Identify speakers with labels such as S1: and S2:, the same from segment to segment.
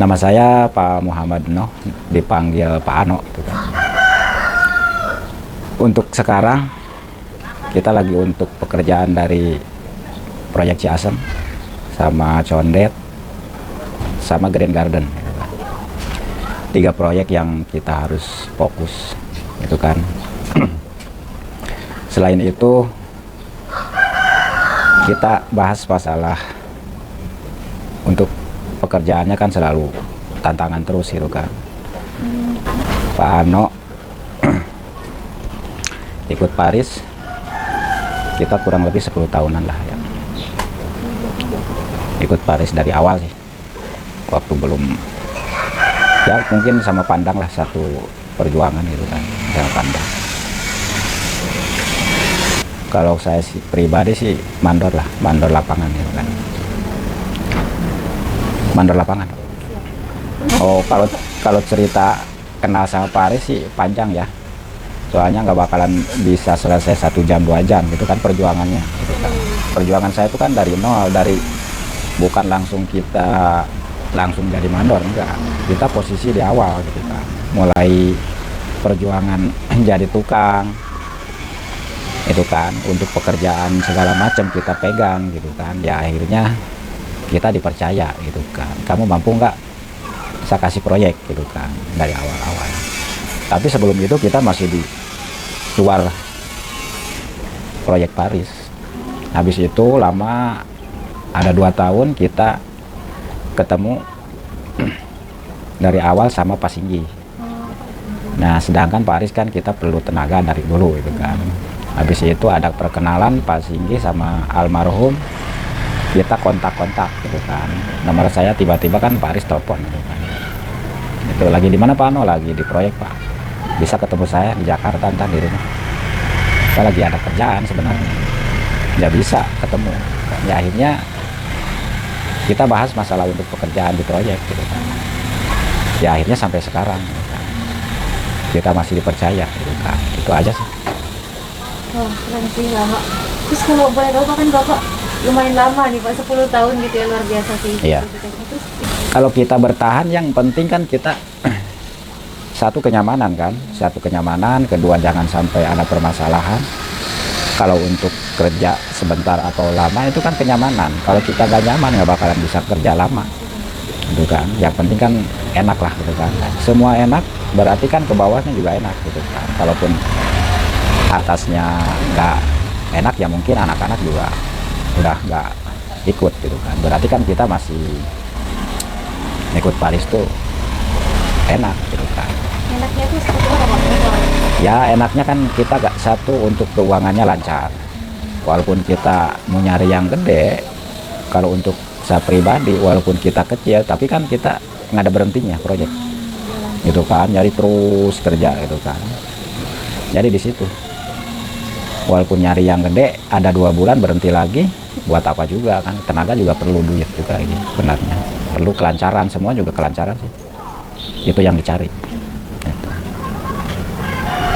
S1: Nama saya Pak Muhammad Noh, dipanggil Pak Ano gitu kan. Untuk sekarang kita lagi untuk pekerjaan dari proyek Ciasem sama Condet sama Green Garden gitu kan. 3 proyek yang kita harus fokus gitu kan. Selain itu kita bahas masalah untuk pekerjaannya kan selalu tantangan terus gitu kan. Pak Ano ikut Paris kita kurang lebih 10 tahunan lah ya. Ikut Paris dari awal sih, waktu belum ya mungkin sama Pandang lah, satu perjuangan gitu kan sama Pandang. Kalau saya sih pribadi sih mandor lah, mandor lapangan gitu kan. Mandor lapangan. Oh, kalau cerita kenal sama Paris sih panjang ya. Soalnya nggak bakalan bisa selesai 1 jam 2 jam gitu kan perjuangannya. Gitu kan. Perjuangan saya itu kan dari nol, dari bukan langsung kita langsung jadi mandor, enggak. Kita posisi di awal gitu kan. Mulai perjuangan jadi tukang itu kan, untuk pekerjaan segala macam kita pegang gitu kan. Ya akhirnya kita dipercaya gitu kan, kamu mampu nggak, saya kasih proyek gitu kan dari awal-awal. Tapi sebelum itu kita masih di luar proyek Paris. Habis itu lama, ada 2 tahun kita ketemu dari awal sama Pak Singgi. Nah sedangkan Paris kan kita perlu tenaga dari dulu gitu kan. Habis itu ada perkenalan Pak Singgi sama almarhum, kita kontak-kontak gitu kan. Nomor saya tiba-tiba kan Pak Aris telepon gitu kan. Itu lagi di mana Pak Ano? Lagi di proyek Pak. Bisa ketemu saya di Jakarta ntar di rumah. Saya lagi ada kerjaan sebenarnya. Nggak bisa ketemu. Ya akhirnya kita bahas masalah untuk pekerjaan di proyek gitu kan. Ya akhirnya sampai sekarang gitu kan. Kita masih dipercaya gitu kan. Itu aja sih.
S2: Wah, keren sih, lama. Terus kalau boleh tahu kan Bapak lumayan lama nih Pak, 10 tahun gitu ya, luar biasa sih.
S1: Iya.
S2: Terus,
S1: Kalau kita bertahan yang penting kan kita satu kenyamanan kan, satu kenyamanan, kedua jangan sampai ada permasalahan. Kalau untuk kerja sebentar atau lama itu kan kenyamanan. Kalau kita nggak nyaman nggak bakalan bisa kerja lama, gitu kan. Yang penting kan enak lah gitu kan. Semua enak berarti kan ke bawahnya juga enak gitu kan. Kalaupun atasnya nggak enak ya mungkin anak-anak juga udah nggak ikut gitu kan. Berarti kan kita masih ikut Paris tuh enak gitu kan.
S2: enaknya tuh seperti apa Pak?
S1: Ya enaknya kan kita gak satu untuk keuangannya lancar. Walaupun kita mau nyari yang gede, kalau untuk saya pribadi walaupun kita kecil, tapi kan kita nggak ada berhentinya proyek, gitu kan. Nyari terus kerja gitu kan. Jadi di situ, walaupun nyari yang gede, ada 2 bulan berhenti lagi, buat apa juga kan? Tenaga juga perlu duit juga ini sebenarnya. Perlu kelancaran, semua juga kelancaran sih. Itu yang dicari.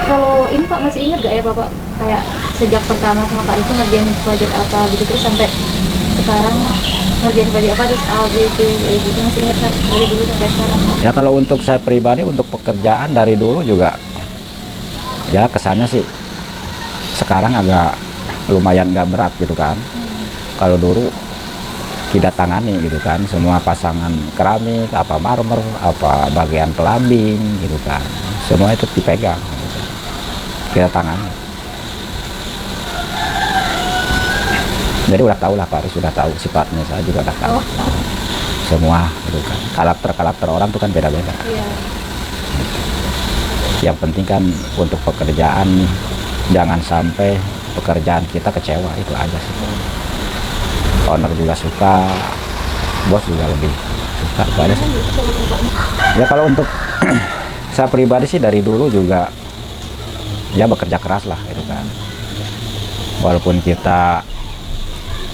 S2: Kalau ini Pak masih ingat gak ya Bapak, kayak sejak pertama sama Pak itu ngerjain proyek apa gitu, terus sampai sekarang ngerjain proyek apa, terus A, B, C, E gitu, masih ingat kan dari dulu sampai sekarang?
S1: Ya kalau untuk saya pribadi, untuk pekerjaan dari dulu juga, ya kesannya sih sekarang agak lumayan gak berat gitu kan. Kalau dulu kita tangani gitu kan, semua pasangan keramik, apa marmer, apa bagian pelambing gitu kan, semua itu dipegang gitu. Kita tangani. Jadi udah tahu lah Pak Aris, sudah tahu sifatnya, saya juga udah tahu semua gitu kan. Karakter orang tuh kan beda-beda.
S2: Iya.
S1: Yang penting kan untuk pekerjaan jangan sampai pekerjaan kita kecewa, itu aja sih. Owner juga suka, bos juga lebih suka, itu aja sih. Ya kalau untuk saya pribadi sih dari dulu juga ya bekerja keras lah gitu kan. Walaupun kita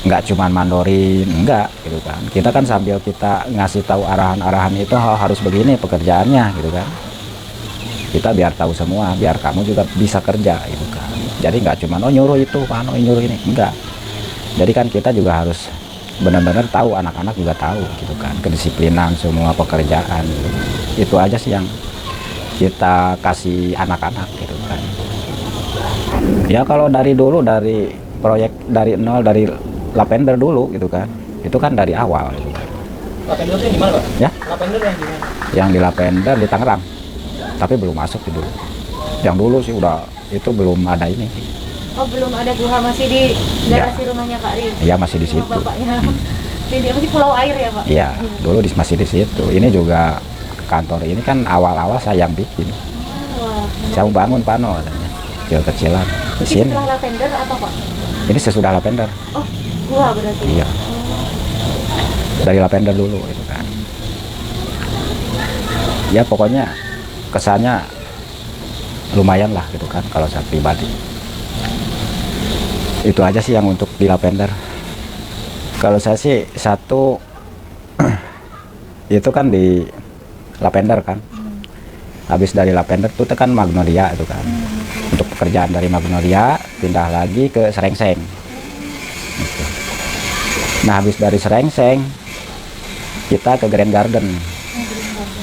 S1: nggak cuman mandorin, enggak gitu kan. Kita kan sambil kita ngasih tahu arahan-arahan itu harus begini pekerjaannya gitu kan. Kita biar tahu semua, biar kamu juga bisa kerja gitu kan. Jadi nggak cuma oh nyuruh itu, nyuruh ini, enggak. Jadi kan kita juga harus benar-benar tahu, anak-anak juga tahu gitu kan, kedisiplinan semua pekerjaan gitu. Itu aja sih yang kita kasih anak-anak gitu kan. Ya kalau dari dulu, dari proyek dari nol, dari lavender dulu gitu kan, itu kan dari awal gitu kan.
S3: Lavender itu yang gimana Pak?
S1: Ya,
S3: Lavender yang gimana?
S1: yang di lavender di Tangerang, tapi belum masuk itu dulu. Yang dulu sih udah, itu belum ada ini.
S2: Oh, belum ada Guha, masih di garasi rumahnya Kak Rin.
S1: Iya, masih di
S2: Rumah
S1: situ.
S2: bapaknya. Ini dia masih pulau air ya Pak?
S1: Iya, dulu masih di situ. Ini juga kantor ini kan awal-awal saya yang bikin.
S2: Wah,
S1: Saya mau bangun pano katanya, kecil-kecilan di
S2: ini
S1: sini.
S2: setelah lavender apa Pak?
S1: Ini sesudah lavender.
S2: Oh, Guha berarti.
S1: Iya, dari lavender dulu itu kan. Ya pokoknya kesannya lumayan lah gitu kan kalau saya pribadi. Itu aja sih yang untuk di lavender. Kalau saya sih satu itu kan di lavender kan. Habis dari lavender itu kan magnolia itu kan. Untuk pekerjaan dari magnolia pindah lagi ke serengseng. Gitu. Nah habis dari serengseng kita ke Grand Garden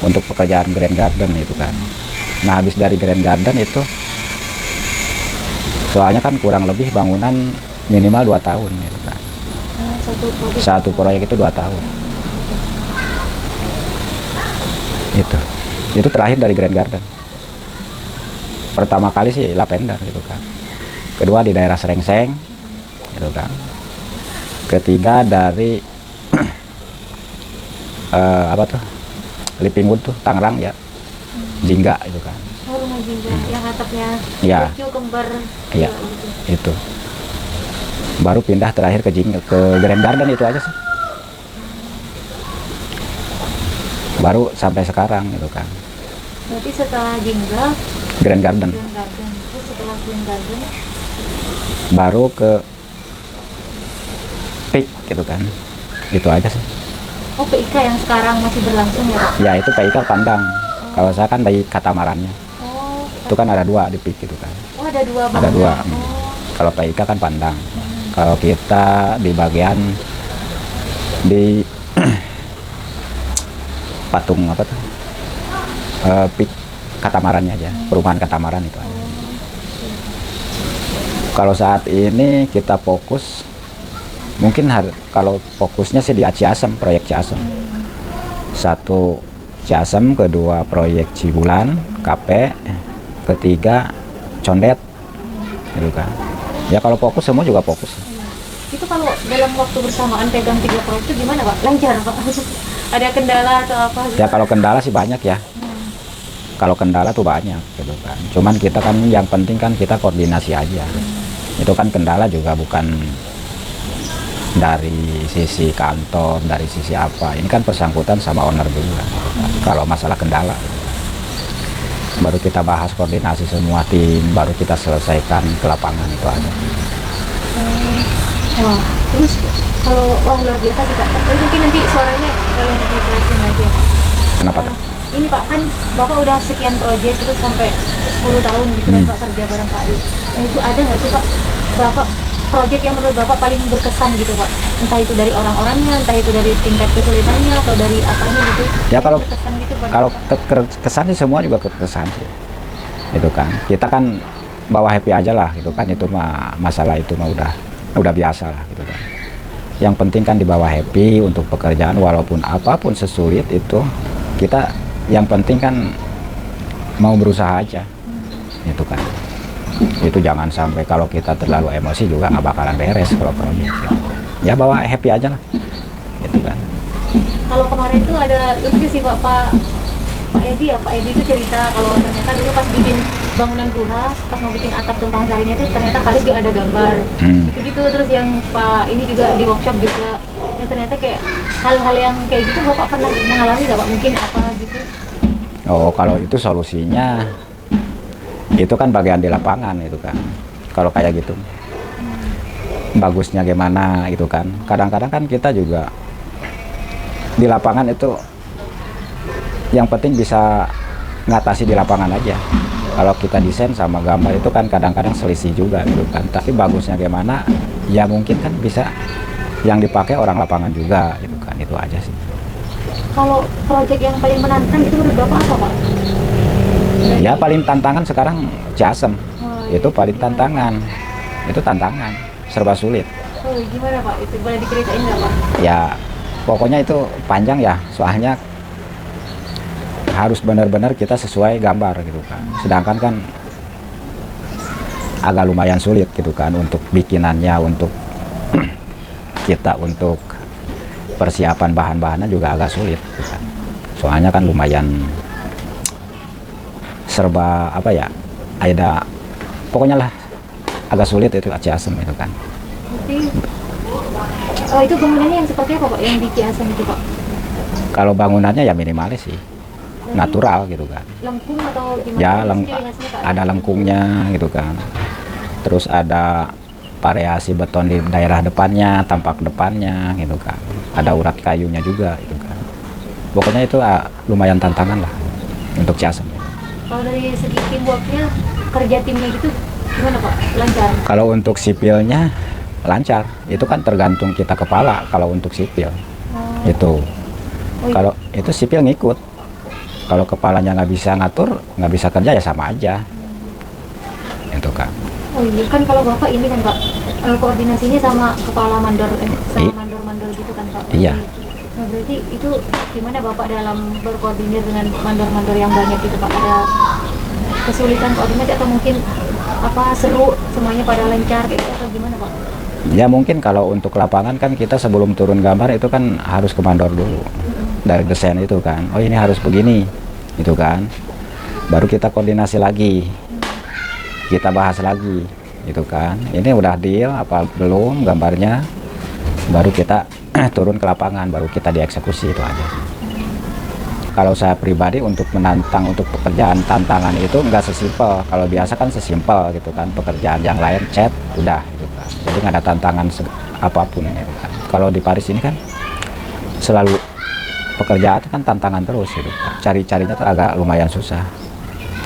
S1: untuk pekerjaan Grand Garden itu kan. Nah habis dari Grand Garden itu soalnya kan kurang lebih bangunan minimal 2 tahun gitu kan. Satu proyek itu 2 tahun. Itu terakhir dari Grand Garden. Pertama kali sih lavender gitu kan. Kedua di daerah Serengseng gitu kan. Ketiga dari apa tuh? Lipingwood tuh, Tangerang ya. Jingga itu kan.
S2: Oh, rumah Jingga yang atapnya
S1: Iya.
S2: lucu, kembar.
S1: Iya.
S2: Gitu.
S1: Itu. Baru pindah terakhir ke Jingga, ke Grand Garden itu aja sih. Baru sampai sekarang gitu kan.
S2: Berarti setelah Jingga,
S1: Grand Garden.
S2: Grand Garden. Terus setelah Grand Garden,
S1: Baru ke Peak gitu kan. Itu aja sih.
S2: oh PIK yang sekarang masih berlangsung ya Pak?
S1: Ya itu PIK Pandang. Kalau saya kan dari katamarannya.
S2: Oh,
S1: Itu kan ada 2 di Peak gitu kan.
S2: oh ada 2
S1: Ada 2.
S2: bangunan.
S1: Kalau PIK kan Pandang. Kalau kita di bagian di patung apa tuh? Peak katamarannya aja, perumahan katamaran itu aja. Kalau saat ini kita fokus, mungkin kalau fokusnya sih di Ciasem, proyek Ciasem. 1 Ciasem, kedua proyek Cibulan, KP, ketiga Condet, gitu kan. Ya kalau fokus semua juga fokus.
S2: Itu kalau dalam waktu bersamaan pegang 3 proyek itu gimana Pak? Lancar Pak? Ada kendala atau apa?
S1: Ya kalau kendala sih banyak ya. Kalau kendala tuh banyak gitu kan. Cuman kita kan yang penting kan kita koordinasi aja. Itu kan kendala juga bukan dari sisi kantor, dari sisi apa. Ini kan bersangkutan sama owner juga. Kalau masalah kendala, baru kita bahas koordinasi semua tim, baru kita selesaikan ke lapangan itu aja.
S2: Wah, terus kalau wah luar biasa sih Pak. Tapi mungkin nanti suaranya kalau nanti dijelasin lagi ya.
S1: Kenapa tuh?
S2: Ini Pak, kan Bapak udah sekian proyek terus sampai 10 tahun gitu kan Pak kerja bareng Pak Adi. Nah, itu ada nggak sih Pak Bapak proyek yang menurut Bapak paling berkesan gitu Pak? Entah itu dari orang-orangnya, entah itu dari tingkat kesulitannya atau dari apanya gitu.
S1: Ya kalau
S2: Berkesan gitu, Pak.
S1: kalau kesan sih semua juga kesan sih. Itu kan. Kita kan bawa happy aja lah gitu kan. Itu mah masalah itu mah udah biasa lah gitu kan. Yang penting kan dibawa happy untuk pekerjaan walaupun apapun sesulit itu kita yang penting kan mau berusaha aja. Itu kan. Itu jangan sampai kalau kita terlalu emosi juga nggak bakalan beres kalau proyek. Ya bawa happy aja lah. Gitu kan.
S2: Kalau kemarin tuh ada lucu sih Pak Edi ya, Pak Edi itu cerita kalau ternyata dulu pas bikin bangunan Guha, pas mau bikin atap tumpang sarinya itu ternyata kali juga ada gambar gitu. Terus yang Pak ini juga di workshop juga, yang ternyata kayak hal-hal yang kayak gitu Bapak pernah mengalami nggak Pak? Mungkin apa gitu?
S1: Oh kalau itu solusinya itu kan bagian di lapangan itu kan. Kalau kayak gitu bagusnya gimana gitu kan. Kadang-kadang kan kita juga di lapangan itu yang penting bisa ngatasi di lapangan aja. Kalau kita desain sama gambar itu kan kadang-kadang selisih juga gitu kan. Tapi bagusnya gimana? Ya mungkin kan bisa yang dipakai orang lapangan juga gitu kan, itu aja sih.
S2: Kalau proyek yang paling menantang itu menurut Bapak apa, Pak?
S1: Ya paling tantangan sekarang Ciasem,
S2: Oh,
S1: itu paling
S2: gimana,
S1: tantangan, itu tantangan, serba sulit.
S2: Pak? Oh, gimana Pak? Itu boleh diceritain nggak Pak?
S1: Ya pokoknya itu panjang ya, soalnya harus benar-benar kita sesuai gambar gitu kan. Sedangkan kan agak lumayan sulit gitu kan untuk bikinannya, untuk kita untuk persiapan bahan-bahannya juga agak sulit gitu kan. Soalnya kan lumayan serba apa ya, ada pokoknya lah agak sulit itu Ciasem itu kan.
S2: Berarti itu bangunannya yang seperti apa Pak? Yang di Ciasem itu Pak?
S1: Kalau bangunannya ya minimalis sih, natural gitu kan.
S2: Lengkung atau gimana?
S1: Ya
S2: Ciri khasnya, Pak?
S1: ada lengkungnya gitu kan, terus ada variasi beton di daerah depannya, tampak depannya gitu kan, ada urat kayunya juga gitu kan. Pokoknya itu lumayan tantangan lah untuk Ciasem.
S2: Kalau dari segi teamworknya, kerja timnya gitu gimana Pak? Lancar?
S1: Kalau untuk sipilnya lancar, itu kan tergantung kita kepala. Kalau untuk sipil
S2: Oh,
S1: itu,
S2: iya.
S1: kalau itu sipil ngikut. Kalau kepalanya nggak bisa ngatur, nggak bisa kerja ya sama aja itu kan.
S2: Oh iya, kan kalau Bapak ini kan Pak, koordinasinya sama kepala mandor, sama
S1: I-
S2: mandor-mandor gitu kan Pak?
S1: Iya.
S2: Nah berarti itu gimana Bapak dalam berkoordinir dengan mandor-mandor yang banyak gitu Pak? Ada kesulitan koordinasi atau mungkin apa seru semuanya pada lancar kayak gitu atau gimana Pak?
S1: Ya mungkin kalau untuk lapangan kan kita sebelum turun gambar itu kan harus ke mandor dulu dari desain itu kan. Oh ini harus begini, itu kan. Baru kita koordinasi lagi, kita bahas lagi, gitu kan. Ini udah deal apa belum gambarnya? Baru kita turun ke lapangan, baru kita dieksekusi, itu aja. Kalau saya pribadi untuk menantang untuk pekerjaan tantangan itu nggak sesimpel. Kalau biasa kan sesimpel gitu kan, pekerjaan yang lain chat udah gitu kan. Jadi nggak ada tantangan apapun gitu kan. Kalau di Paris ini kan selalu pekerjaan itu kan tantangan terus gitu kan. Cari-carinya tuh agak lumayan susah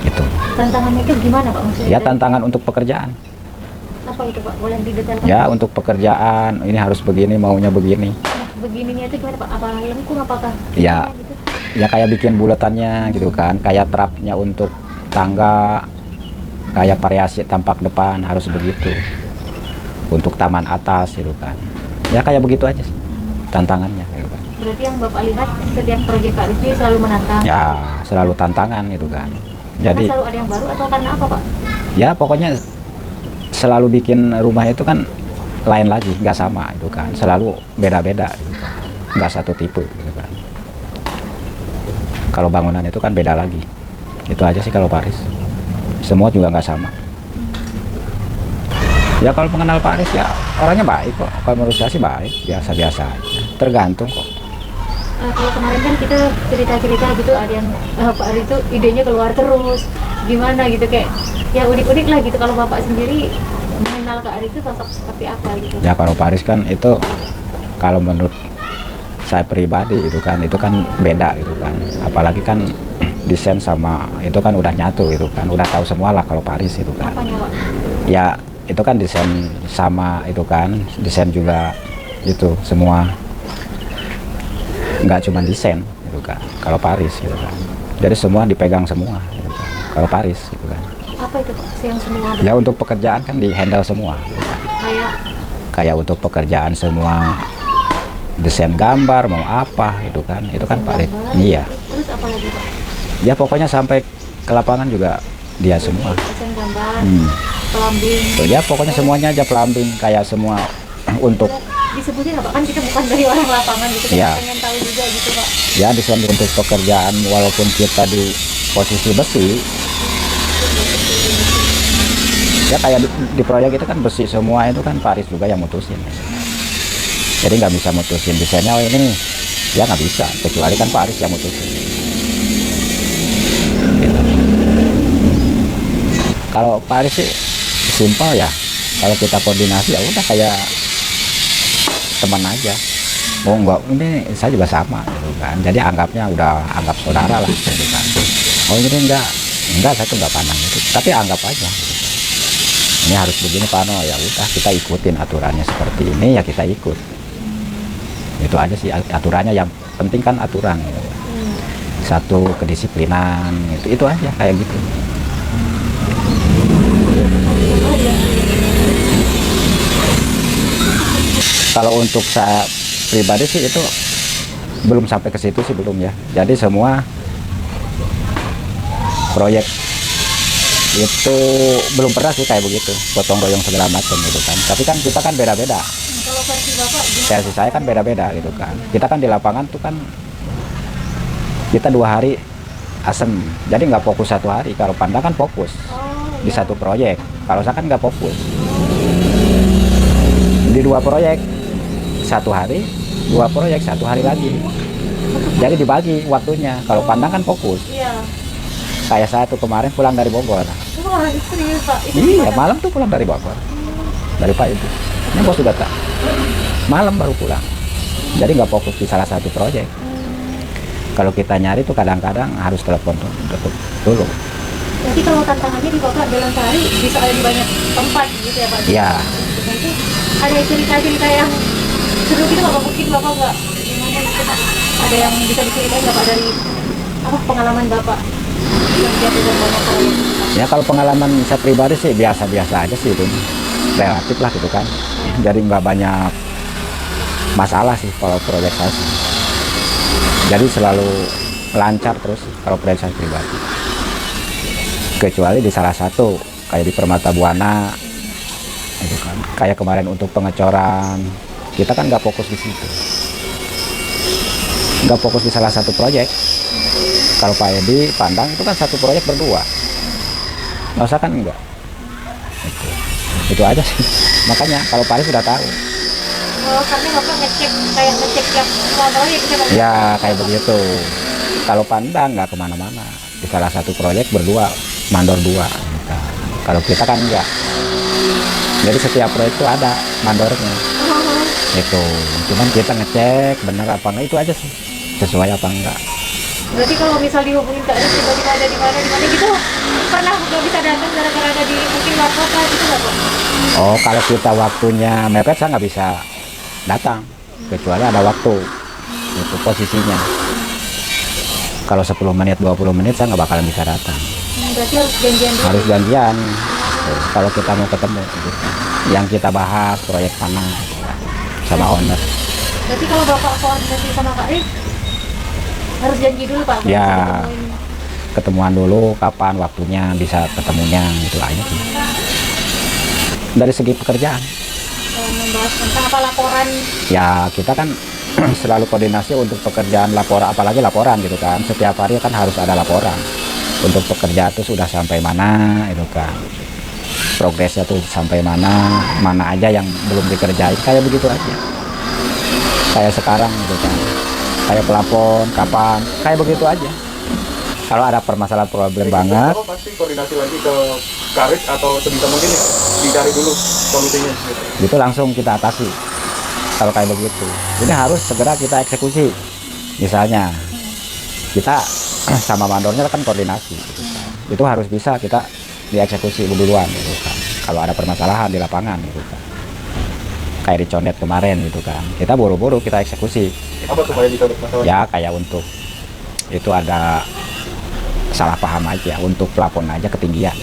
S1: gitu.
S2: Tantangannya itu gimana Pak maksudnya?
S1: Ya tantangan untuk pekerjaan.
S2: Apa itu Pak? Boleh didetailkan?
S1: Ya untuk pekerjaan ini harus begini, maunya begini.
S2: Nah, begininya itu gimana Pak? Apa lengkung apakah?
S1: Ya.
S2: Gimana gitu?
S1: Ya kayak bikin bulatannya gitu kan, kayak trapnya untuk tangga, kayak variasi tampak depan harus begitu, untuk taman atas gitu kan. Ya kayak begitu aja sih tantangannya gitu kan.
S2: Berarti yang Bapak lihat setiap proyek Pak Rizky selalu menantang?
S1: Ya selalu tantangan gitu kan.
S2: Karena
S1: Jadi
S2: selalu ada yang baru atau karena apa Pak?
S1: ya pokoknya selalu bikin rumah itu kan lain lagi, nggak sama itu kan, selalu beda-beda gitu kan. Nggak satu tipe gitu kan. Kalau bangunan itu kan beda lagi, itu aja sih kalau Paris. Semua juga nggak sama. Ya kalau mengenal Paris ya orangnya baik kok. Kalau menurut saya sih baik, biasa-biasa aja. Tergantung kok.
S2: Kalau kemarin kan kita cerita-cerita gitu ada yang Pak Aris itu idenya keluar terus gimana gitu kayak ya unik-unik lah gitu. Kalau Bapak sendiri mengenal Kak Aris itu sosok seperti apa gitu?
S1: Ya kalau Paris kan itu kalau menurut saya pribadi itu kan beda gitu kan. Apalagi kan desain sama itu kan udah nyatu gitu kan, udah tahu semua lah kalau Paris itu kan.
S2: Apanya Pak?
S1: Ya itu kan desain sama itu kan, desain juga itu semua, nggak cuma desain gitu kan kalau Paris gitu kan. Jadi semua dipegang semua gitu kan kalau Paris gitu kan.
S2: Apa itu Pak? Yang semua
S1: Ya untuk pekerjaan kan di handle semua gitu kan. Kayak untuk pekerjaan semua, desain gambar mau apa itu kan Paris. Iya.
S2: Terus apa lagi Pak?
S1: Ya pokoknya sampai ke lapangan juga dia semua.
S2: Desain gambar,
S1: Hmm.
S2: plumbing.
S1: Tuh, ya pokoknya semuanya aja plumbing kayak semua untuk
S2: Disebutin apa kan kita bukan dari orang lapangan gitu kan
S1: Ya.
S2: pengen tahu juga gitu Pak.
S1: ya desain untuk pekerjaan walaupun kita di posisi besi. Ya kayak di proyek itu kan besi semua itu kan Paris juga yang mutusin. Jadi nggak bisa mutusin desainnya oh ini nih. Ya nggak bisa kecuali kan Paris yang mutusin. Gitu. Kalau Paris sih simpel ya. Kalau kita koordinasi ya udah kayak teman aja. Oh enggak, ini saya juga sama gitu kan. Jadi anggapnya udah anggap saudara lah gitu kan. Oh ini enggak saya tuh enggak pandang itu. Tapi anggap aja gitu. Ini harus begini Pak No, ya udah kita ikutin aturannya seperti ini ya kita ikut. Itu aja sih aturannya, yang penting kan aturan gitu. Satu kedisiplinan, itu aja kayak gitu. Kalau untuk saya pribadi sih itu belum sampai ke situ sih, belum ya. Jadi semua proyek itu belum pernah sih kayak begitu, gotong royong segala macam gitu kan. Tapi kan kita kan beda-beda.
S2: Kalau versi Bapak gimana?
S1: Versi saya kan beda-beda gitu kan. Kita kan di lapangan tuh kan kita 2 hari asem, jadi nggak fokus 1 hari. Kalau Pandang kan fokus di satu proyek. Kalau saya kan nggak fokus di 2 proyek, 1 hari, 2 proyek 1 hari lagi. Jadi dibagi waktunya. Kalau Pandang kan fokus.
S2: Iya.
S1: Kayak saya tuh kemarin pulang dari Bogor.
S2: Wah, serius Pak. Itu
S1: Iya,
S2: gimana?
S1: malam tuh pulang dari Bogor. Dari Pak itu. Ini bos sudah tak. Malam baru pulang. Jadi nggak fokus di salah satu proyek. Kalau kita nyari tuh kadang-kadang harus telepon dulu.
S2: Jadi kalau tantangannya di Bapak dalam sehari bisa ada di banyak tempat gitu ya Pak?
S1: Iya.
S2: Nanti ada cerita-cerita yang seru gitu Bapak, mungkin Bapak nggak gimana gitu Pak? Ada yang bisa diceritain nggak Pak dari apa pengalaman Bapak yang dia pegang banyak proyek?
S1: Ya kalau pengalaman saya pribadi sih biasa-biasa aja sih itu. Relatif lah gitu kan. Jadi nggak banyak masalah sih kalau proyek saya sih. Jadi selalu lancar terus kalau proyek saya pribadi. Kecuali di salah satu kayak di Permata Buana itu kan. Kayak kemarin untuk pengecoran, kita kan nggak fokus di situ. Nggak fokus di salah satu proyek. Kalau Pak Edi Pandang itu kan satu proyek berdua. Nggak usah kan enggak. Itu aja sih. Makanya kalau Pak Edi sudah tahu.
S2: Oh, karena Bapak ngecek tiap semua proyek gitu ya Pak?
S1: Ya kayak begitu. Kalau Pandang nggak kemana-mana. Di salah satu proyek berdua, mandor 2. Gitu. Kalau kita kan enggak. Jadi setiap proyek itu ada mandornya. Itu. Cuman kita ngecek benar apa enggak, itu aja sih. Sesuai apa enggak.
S2: Berarti kalau misal dihubungin ke Aris tiba-tiba ada di mana gitu, pernah nggak bisa datang gara-gara ada di mungkin luar kota gitu nggak Pak?
S1: Oh, kalau kita waktunya mepet saya nggak bisa datang. Kecuali ada waktu. Itu posisinya. Kalau 10 menit, 20 menit saya nggak bakalan bisa datang.
S2: Berarti harus janjian dulu.
S1: Harus janjian. Kalau kita mau ketemu. Gitu. Yang kita bahas proyek mana sama owner.
S2: Berarti kalau Bapak koordinasi sama Kak Aris, harus janji dulu Pak?
S1: Ya, ketemuan dulu kapan waktunya bisa ketemunya gitu aja sih. Dari segi pekerjaan
S2: Membahas tentang apa laporan.
S1: ya kita kan selalu koordinasi untuk pekerjaan laporan, apalagi laporan gitu kan. Setiap hari kan harus ada laporan untuk pekerjaan itu sudah sampai mana itu kan, progresnya tuh sampai mana, mana aja yang belum dikerjain, kayak begitu aja. Kayak sekarang gitu kan, kayak pelapon kapan, kayak begitu aja. Kalau ada permasalahan problem banget,
S3: Bapak pasti koordinasi lagi ke Karis atau sebisa mungkin ya, dicari dulu solusinya. Gitu.
S1: itu langsung kita atasi. Kalau kayak begitu, ini harus segera kita eksekusi. Misalnya kita sama mandornya kan koordinasi gitu kan. Itu harus bisa kita dieksekusi duluan gitu kan. Kalau ada permasalahan di lapangan gitu kan, kayak di Condet kemarin gitu kan, kita buru-buru kita eksekusi.
S3: Apa supaya dicoret masalah?
S1: Ya kayak untuk itu ada salah paham aja, untuk plafon aja ketinggian.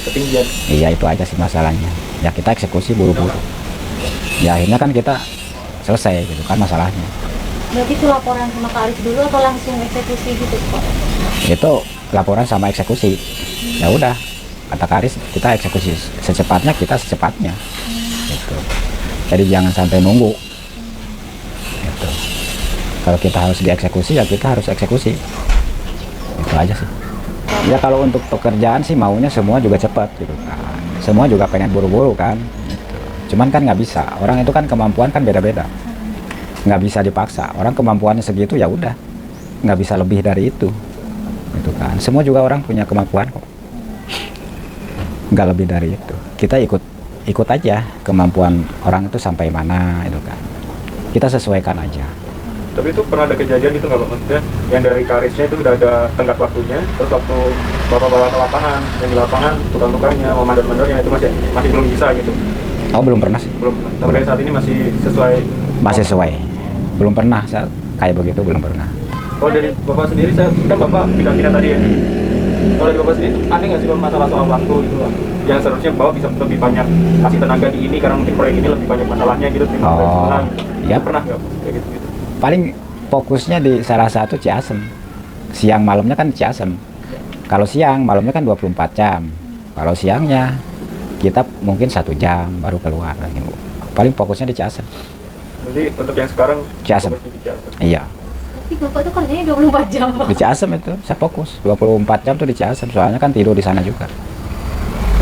S3: Ketinggian.
S1: Iya itu aja sih masalahnya. Ya kita eksekusi buru-buru. Ya akhirnya kan kita selesai gitu kan masalahnya.
S2: Berarti itu laporan sama Kak Aris dulu atau langsung eksekusi gitu Pak?
S1: Itu laporan sama eksekusi. Ya udah, kata Karis kita eksekusi secepatnya, kita secepatnya. Gitu. Jadi jangan sampai nunggu. Gitu. Kalau kita harus dieksekusi ya kita harus eksekusi. Itu aja sih. Ya kalau untuk pekerjaan sih maunya semua juga cepat gitu kan. Semua juga pengen buru-buru kan. Gitu. Cuman kan nggak bisa. Orang itu kan kemampuan kan beda-beda. Nggak bisa dipaksa. Orang kemampuannya segitu ya udah. Nggak bisa lebih dari itu. Gitu kan. Semua juga orang punya kemampuan kok. Nggak lebih dari itu. Kita ikut aja kemampuan orang itu sampai mana itu kan. Kita sesuaikan aja.
S3: Tapi itu pernah ada kejadian gitu nggak Pak? Maksudnya yang dari Karisnya itu udah ada tenggat waktunya, terus waktu Bapak bawa ke lapangan, yang di lapangan tukang-tukangnya, sama mandor-mandornya itu masih belum bisa gitu.
S1: Oh belum pernah sih.
S3: Belum. Sampai saat ini masih sesuai.
S1: Masih sesuai. belum pernah saya kayak begitu, belum pernah.
S3: Kalau dari Bapak sendiri, saya kan Bapak bidang tadi ya. Kalau dari Bapak sendiri, ada nggak sih Bapak masalah soal waktu gitu Pak? Yang seharusnya Bapak bisa lebih banyak kasih tenaga di ini karena mungkin proyek ini lebih banyak masalahnya gitu.
S1: Ya.
S3: Pernah nggak kayak gitu?
S1: Paling fokusnya di salah satu Ciasem. Siang malamnya kan Ciasem. Kalau siang malamnya kan 24 jam. Kalau siangnya kita mungkin 1 jam baru keluar lagi. Paling fokusnya di Ciasem.
S3: Jadi untuk yang sekarang
S1: Ciasem.
S3: fokusnya di Ciasem.
S1: Iya.
S2: Tapi Bapak tuh kerjanya 24 jam, Pak.
S1: Di Ciasem itu saya fokus 24 jam tuh di Ciasem. Soalnya kan tidur di sana juga.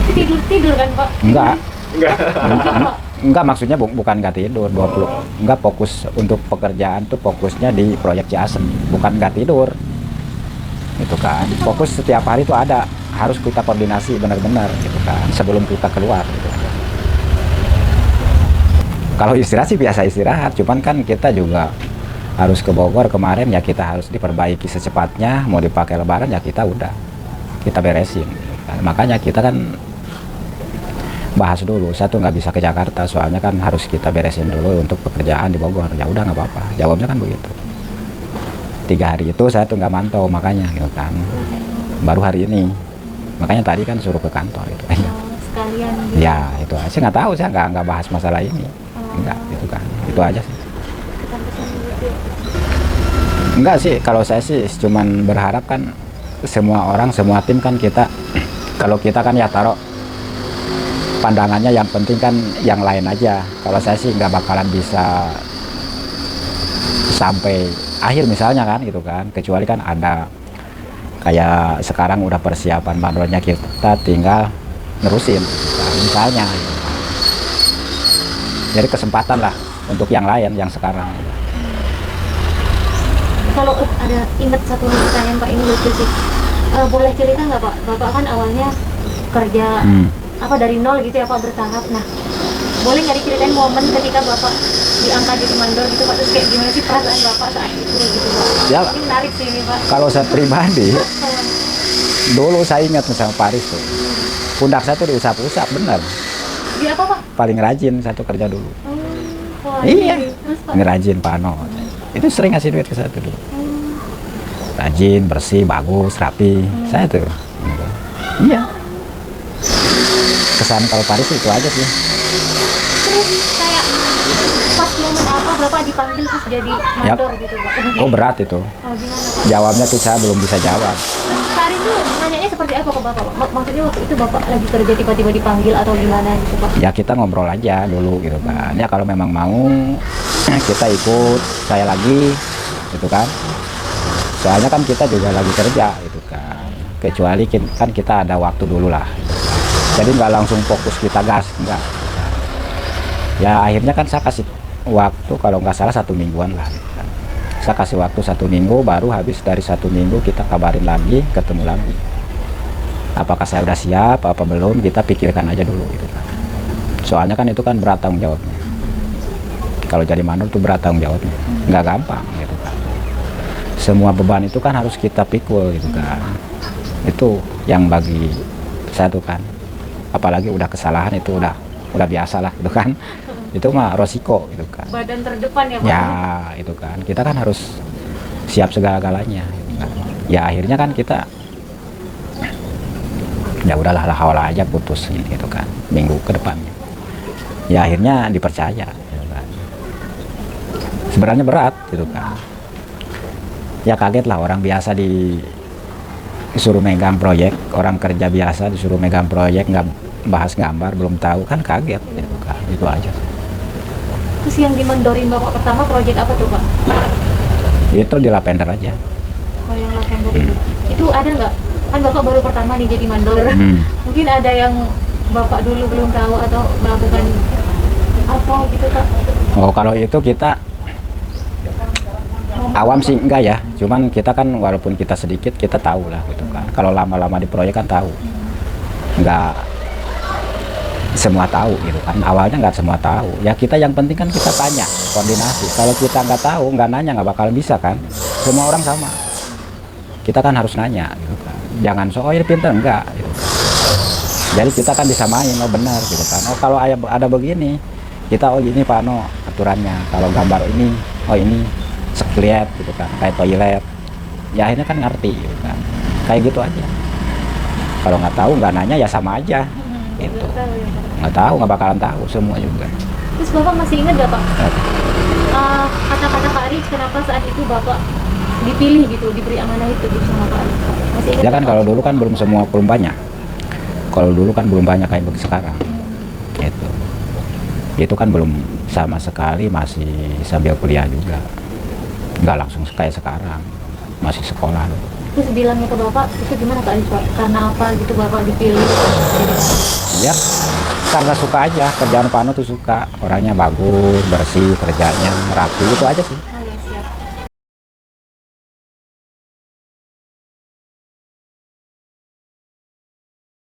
S2: Tapi tidur kan, Pak?
S1: Enggak.
S3: Enggak.
S1: Enggak, maksudnya bukan nggak tidur 20. Enggak, fokus untuk pekerjaan tuh fokusnya di proyek Ciasem, bukan nggak tidur. Itu kan. Fokus setiap hari itu ada, harus kita koordinasi benar-benar gitu kan sebelum kita keluar gitu. Kalau istirahat sih biasa istirahat, cuman kan kita juga harus ke Bogor kemarin ya, kita harus diperbaiki secepatnya, mau dipakai lebaran ya kita beresin gitu kan. Makanya kita kan bahas dulu, saya tuh nggak bisa ke Jakarta soalnya kan harus kita beresin dulu untuk pekerjaan di Bogor. Ya udah nggak apa-apa, jawabnya kan begitu. 3 hari itu saya tuh nggak mantau, makanya gitu kan baru hari ini, makanya tadi kan suruh ke kantor itu
S2: Sekalian gitu.
S1: ya itu aja. Nggak tahu, saya nggak bahas masalah ini, enggak gitu kan, itu aja sih. Enggak sih, kalau saya sih cuman berharap kan semua orang, semua tim kan kita, kalau kita kan ya taruh pandangannya yang penting kan yang lain aja. Kalau saya sih nggak bakalan bisa sampai akhir misalnya kan gitu kan, kecuali kan ada kayak sekarang udah persiapan bandrolnya, kita tinggal nerusin misalnya gitu. Jadi kesempatan lah untuk yang lain yang sekarang.
S2: Kalau ada ingat satu pertanyaan Pak, ini lucu sih. Boleh cerita nggak Pak? Bapak kan awalnya kerja apa dari nol gitu ya Pak, bertahap. Nah, boleh nggak diceritain momen ketika Bapak diangkat jadi mandor gitu Pak? Terus kayak gimana sih perasaan Bapak saat itu gitu Pak?
S1: Ya,
S2: ini menarik sih ini Pak.
S1: kalau saya pribadi, dulu saya ingat sama Paris tuh, pundak saya tuh diusap-usap bener.
S2: Di apa Pak?
S1: Paling rajin satu kerja dulu.
S2: Wah,
S1: Iya,
S2: terus Pak?
S1: ngerajin Pak Ano. Itu sering ngasih duit ke saya tuh dulu. Rajin, bersih, bagus, rapi. Saya tuh. Iya. Kesan kalau Paris itu aja sih.
S2: Terus kayak pas momen apa Bapak dipanggil terus jadi mandor gitu Pak?
S1: Oh, berat itu.
S2: Oh, gimana Pak?
S1: Jawabnya tuh saya belum bisa jawab.
S2: Pak itu nanyanya seperti apa ke Bapak? Maksudnya waktu itu Bapak lagi kerja tiba-tiba dipanggil atau gimana gitu Pak?
S1: Ya kita ngobrol aja dulu gitu kan. Ya kalau memang mau kita ikut, saya lagi gitu kan. Soalnya kan kita juga lagi kerja gitu kan. Kecuali kan kita ada waktu dulu lah. Gitu kan. Jadi nggak langsung fokus kita gas, enggak. Ya akhirnya kan saya kasih waktu kalau nggak salah 1 mingguan lah. Gitu kan. Saya kasih waktu 1 minggu, baru habis dari 1 minggu kita kabarin lagi, ketemu lagi. Apakah saya udah siap, apa belum, kita pikirkan aja dulu gitu kan. Soalnya kan itu kan berat tanggung jawabnya. Kalau jadi mandor itu berat tanggung jawabnya, nggak gampang gitu kan. Semua beban itu kan harus kita pikul gitu kan. Itu yang bagi saya tuh kan, apalagi udah kesalahan itu udah biasa lah gitu kan. Itu mah resiko gitu kan.
S2: Badan terdepan ya Pak?
S1: Ya itu kan, kita kan harus siap segala-galanya gitu kan. Ya akhirnya kan kita ya udahlah hawala aja putus gitu kan, minggu ke depannya. Ya akhirnya dipercaya gitu kan. Sebenarnya berat gitu kan. Ya kaget lah, orang biasa disuruh megang proyek, orang kerja biasa disuruh megang proyek, nggak bahas gambar, belum tahu kan, kaget gitu kan. Itu aja.
S2: Terus yang dimandorin Bapak pertama proyek apa tuh Pak?
S1: Itu di Lavender aja.
S2: Oh yang Lavender itu ada nggak? Kan Bapak baru pertama nih jadi mandor. Mungkin ada yang Bapak dulu belum tahu atau melakukan apa gitu Pak?
S1: Oh kalau itu kita awam sih enggak ya, cuman kita kan walaupun kita sedikit kita tahu lah gitu kan. Kalau lama-lama di proyek kan tahu, enggak semua tahu gitu kan. Awalnya nggak semua tahu ya, kita yang penting kan kita tanya, koordinasi. Kalau kita nggak tahu, nggak nanya, nggak bakal bisa kan. Semua orang sama, kita kan harus nanya gitu kan. Jangan oh ini pintar, enggak gitu. Jadi kita kan disamain, oh benar gitu kan. Oh kalau ada begini kita, oh ini Pak No aturannya, kalau gambar ini oh ini sekliat gitu kan, kayak toilet. Ya akhirnya kan ngerti gitu kan, kayak gitu aja. Kalau nggak tahu nggak nanya ya sama aja gitu.
S2: Nggak tahu ya, Pak.
S1: Nggak tahu nggak bakalan tahu semua juga.
S2: Terus Bapak masih ingat gak Pak kata-kata Pak Aris kenapa saat itu Bapak dipilih gitu, diberi amanah itu gitu sama Pak Aris? Masih ingat
S1: Ya kan
S2: nggak,
S1: kalau
S2: Pak?
S1: dulu kan belum banyak. Kalau dulu kan belum banyak kayak begitu sekarang. Itu kan belum sama sekali, masih sambil kuliah juga. Nggak langsung kayak sekarang, masih sekolah.
S2: Terus bilangnya ke Bapak itu gimana Pak Aris Pak? Karena apa gitu Bapak dipilih?
S1: Ya karena suka aja, kerjaan Pano tuh suka, orangnya bagus, bersih, kerjanya rapi, itu aja sih.